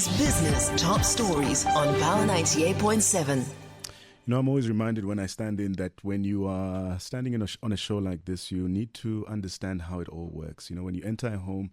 News Business Top Stories on Power 98.7. You know, I'm always reminded when I stand in that when you are standing on a show like this, you need to understand how it all works. You know, when you enter a home,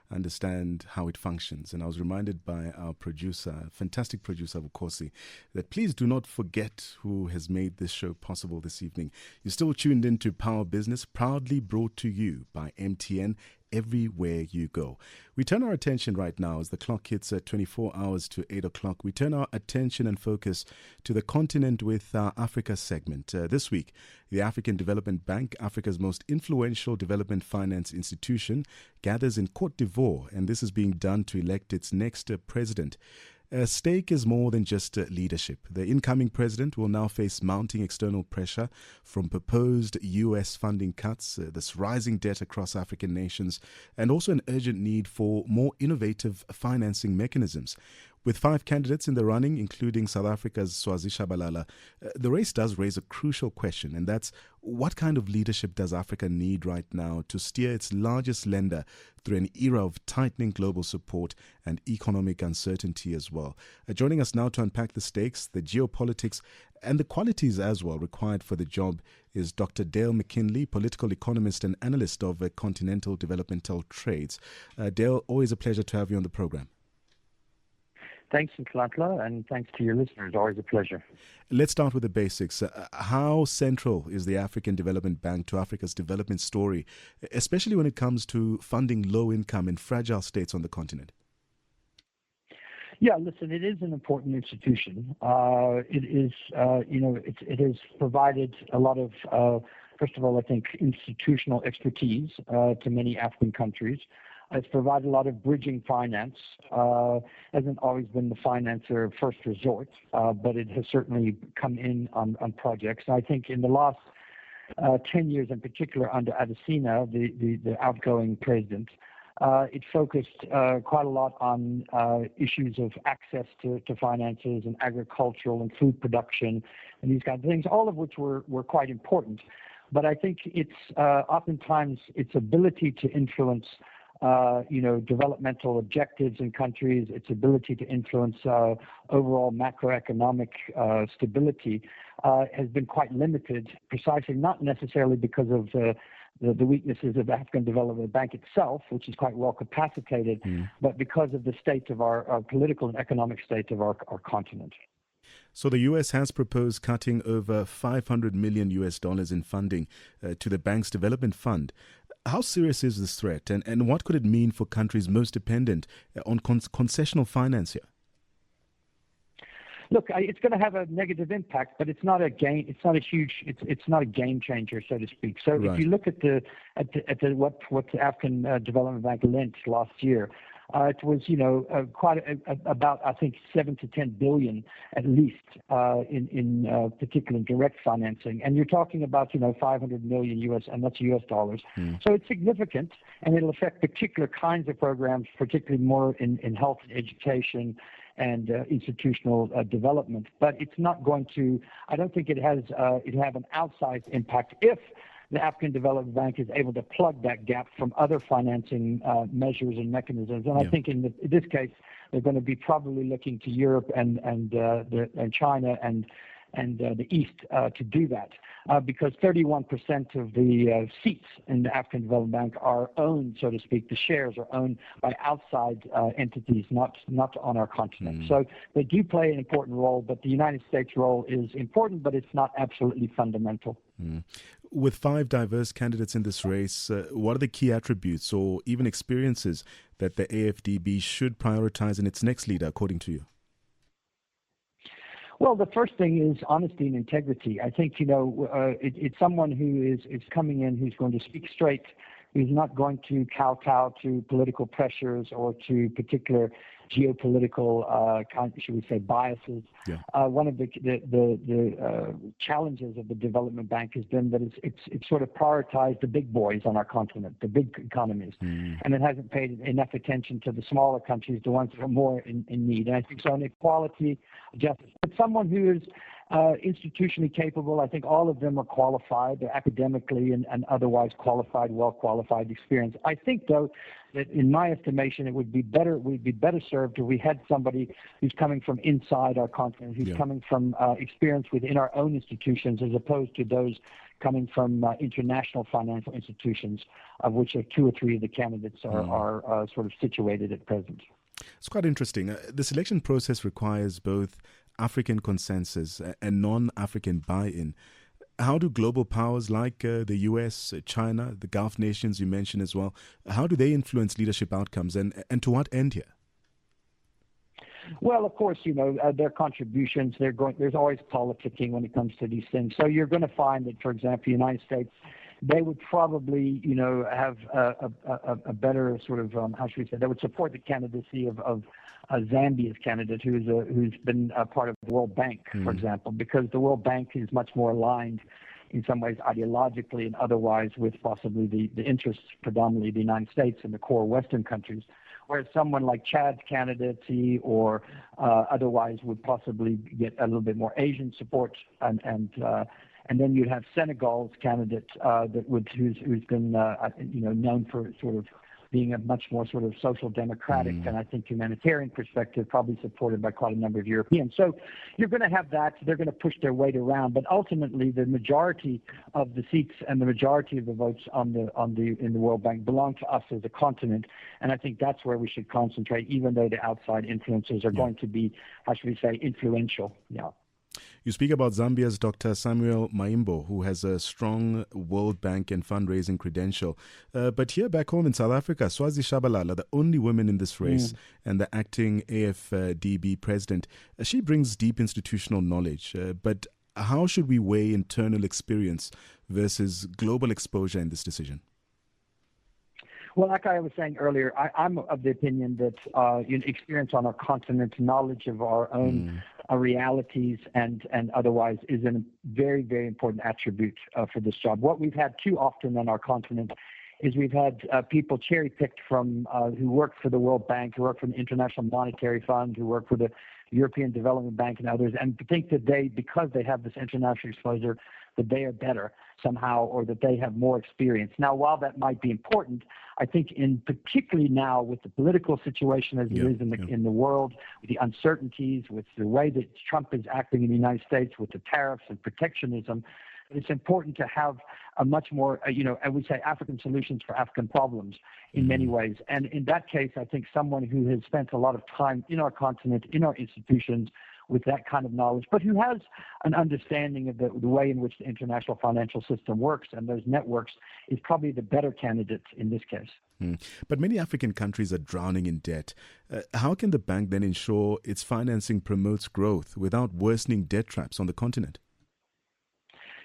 understand how it functions. And I was reminded by our producer, fantastic producer, Vukosi, that please do not forget who has made this show possible this evening. You're still tuned into Power Business, proudly brought to you by MTN. Everywhere you go. We turn our attention right now as the clock hits at 24 hours to 8 o'clock. We turn our attention and focus to the continent with our Africa segment. This week, the African Development Bank, Africa's most influential development finance institution, gathers in Côte d'Ivoire, and this is being done to elect its next president. At stake is more than just leadership. The incoming president will now face mounting external pressure from proposed U.S. funding cuts, this rising debt across African nations, and also an urgent need for more innovative financing mechanisms. With 5 candidates in the running, including South Africa's Swazi Shabalala, the race does raise a crucial question, and that's what kind of leadership does Africa need right now to steer its largest lender through an era of tightening global support and economic uncertainty as well. Joining us now to unpack the stakes, the geopolitics, and the qualities as well required for the job is Dr. Dale McKinley, political economist and analyst of continental developmental trades. Dale, always a pleasure to have you on the program. Thanks, Nhlanhla, and thanks to your listeners. Always a pleasure. Let's start with the basics. How central is the African Development Bank to Africa's development story, especially when it comes to funding low-income and fragile states on the continent? Yeah, listen, it is an important institution. It is, it has provided a lot of, first of all, I think, institutional expertise to many African countries. It's provided a lot of bridging finance. Hasn't always been the financer of first resort, but it has certainly come in on projects. And I think in the last 10 years in particular under Adesina, the outgoing president, it focused quite a lot on issues of access to finances and agricultural and food production and these kinds of things, all of which were quite important. But I think it's oftentimes its ability to influence developmental objectives in countries, its ability to influence overall macroeconomic stability has been quite limited, precisely not necessarily because of the weaknesses of the African Development Bank itself, which is quite well capacitated, but because of the state of our political and economic state of our continent. So the U.S. has proposed cutting over $500 million in funding to the bank's development fund. How serious is this threat, and what could it mean for countries most dependent on concessional finance here? Look, it's going to have a negative impact, but it's not a game. It's not a huge. It's not a game changer, so to speak. So Right. If you look at what the African Development Bank lent last year, it was about I think 7 to 10 billion at least in particular direct financing, and you're talking about 500 million US, and that's US dollars. So it's significant, and it'll affect particular kinds of programs, particularly more in health and education and institutional development. But it's not going to. I don't think it have an outsized impact if the African Development Bank is able to plug that gap from other financing measures and mechanisms. And I think in this case, they're going to be probably looking to Europe and China and the East to do that, because 31% of the seats in the African Development Bank are owned, so to speak. The shares are owned by outside entities, not on our continent. So they do play an important role, but the United States role is important, but it's not absolutely fundamental. With 5 diverse candidates in this race, what are the key attributes or even experiences that the AFDB should prioritize in its next leader, according to you? Well, the first thing is honesty and integrity. I think, it's someone who is coming in who's going to speak straight, who's not going to kowtow to political pressures or to particular geopolitical, should we say, biases. One of the challenges of the development bank has been that it's sort of prioritized the big boys on our continent, the big economies, and it hasn't paid enough attention to the smaller countries, the ones that are more in need. And I think so, on equality, justice, but someone who is Institutionally capable. I think all of them are qualified. They're academically and otherwise qualified, well-qualified, experienced. I think, though, that in my estimation, it would be better. We'd be better served if we had somebody who's coming from inside our continent, who's coming from experience within our own institutions, as opposed to those coming from international financial institutions, of which 2 or 3 of the candidates are sort of situated at present. It's quite interesting. The selection process requires both African consensus and non-African buy-in. How do global powers like the US, China, the Gulf nations you mentioned as well, how do they influence leadership outcomes, and to what end here? Well, of course, their contributions, there's always politicking when it comes to these things. So you're going to find that, for example, the United States, they would probably, have a better sort of, how should we say, they would support the candidacy of Zambia's candidate who's been a part of the World Bank, for example, because the World Bank is much more aligned in some ways ideologically and otherwise with possibly the interests predominantly of the United States and the core Western countries, whereas someone like Chad's candidacy or otherwise would possibly get a little bit more Asian support, and then you'd have Senegal's candidate who's been known for sort of being a much more sort of social democratic and I think humanitarian perspective, probably supported by quite a number of Europeans. So you're going to have that. They're going to push their weight around, but ultimately the majority of the seats and the majority of the votes in the World Bank belong to us as a continent, and I think that's where we should concentrate, even though the outside influences are going to be, how should we say, influential. Yeah. You speak about Zambia's Dr. Samuel Maimbo, who has a strong World Bank and fundraising credential. But here back home in South Africa, Swazi Shabalala, the only woman in this race and the acting AFDB president, she brings deep institutional knowledge. But how should we weigh internal experience versus global exposure in this decision? Well, like I was saying earlier, I'm of the opinion that experience on our continent, knowledge of our own realities and otherwise is a very, very important attribute for this job. What we've had too often on our continent is we've had people cherry-picked from who work for the World Bank, who work for the International Monetary Fund, who work for the European Development Bank and others, and think that because they have this international exposure, that they are better somehow or that they have more experience. Now, while that might be important, I think particularly now with the political situation as it is in the world, with the uncertainties, with the way that Trump is acting in the United States, with the tariffs and protectionism, it's important to have a much more, I would say, African solutions for African problems in many ways. And in that case, I think someone who has spent a lot of time in our continent, in our institutions, with that kind of knowledge, but who has an understanding of the way in which the international financial system works and those networks is probably the better candidate in this case. But many African countries are drowning in debt. How can the bank then ensure its financing promotes growth without worsening debt traps on the continent?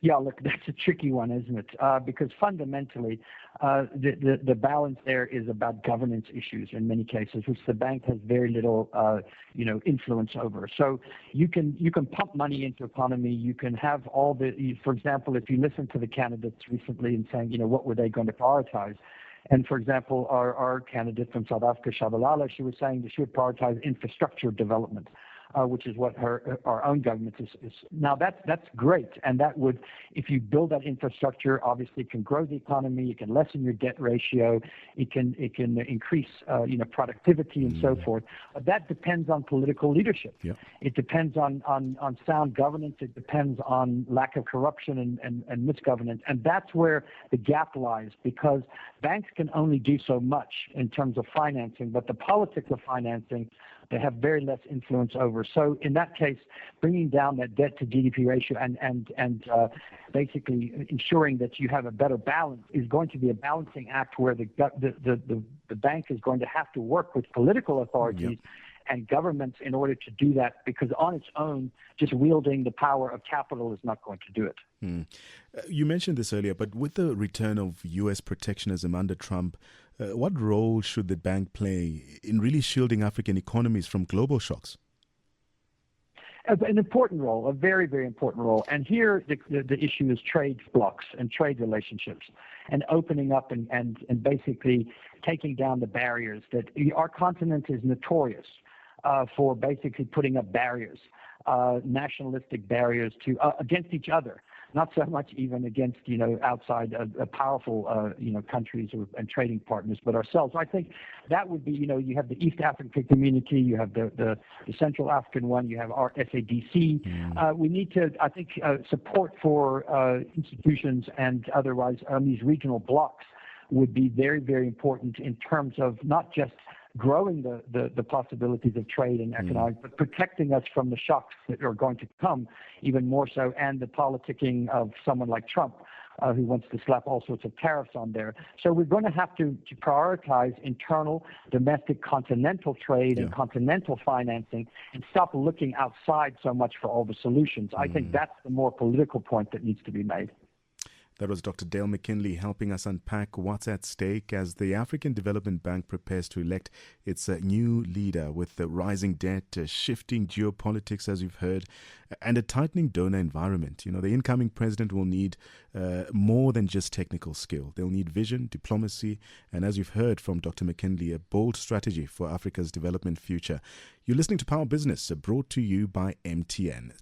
Yeah, look, that's a tricky one, isn't it? Because fundamentally, the balance there is about governance issues in many cases, which the bank has very little, influence over. So you can pump money into economy. You can have for example, if you listen to the candidates recently and saying, what were they going to prioritize? And for example, our candidate from South Africa, Shabalala, she was saying that she would prioritize infrastructure development. Which is what our own government is. Now that's great, and that would, if you build that infrastructure, obviously it can grow the economy, it can lessen your debt ratio, it can increase productivity and so forth. But that depends on political leadership. Yep. It depends on sound governance. It depends on lack of corruption and misgovernance, and that's where the gap lies, because banks can only do so much in terms of financing, but the politics of financing they have very less influence over. So in that case, bringing down that debt to GDP ratio and basically ensuring that you have a better balance is going to be a balancing act where the bank is going to have to work with political authorities and governments in order to do that, because on its own, just wielding the power of capital is not going to do it. You mentioned this earlier, but with the return of U.S. protectionism under Trump, what role should the bank play in really shielding African economies from global shocks? An important role, a very, very important role. And here the issue is trade blocks and trade relationships and opening up and basically taking down the barriers that our continent is notorious for basically putting up barriers, nationalistic barriers to against each other. Not so much even against, outside powerful, countries and trading partners, but ourselves. I think that would be, you have the East African community, you have the Central African one, you have our SADC. We need to, I think, support for institutions and otherwise these regional blocs would be very, very important in terms of not just growing the possibilities of trade and economic, but protecting us from the shocks that are going to come even more so, and the politicking of someone like Trump, who wants to slap all sorts of tariffs on there. So we're going to have to prioritize internal, domestic, continental trade and continental financing and stop looking outside so much for all the solutions. I think that's the more political point that needs to be made. That was Dr. Dale McKinley helping us unpack what's at stake as the African Development Bank prepares to elect its new leader, with the rising debt, shifting geopolitics, as you've heard, and a tightening donor environment. The incoming president will need more than just technical skill. They'll need vision, diplomacy, and as you've heard from Dr. McKinley, a bold strategy for Africa's development future. You're listening to Power Business, brought to you by MTN.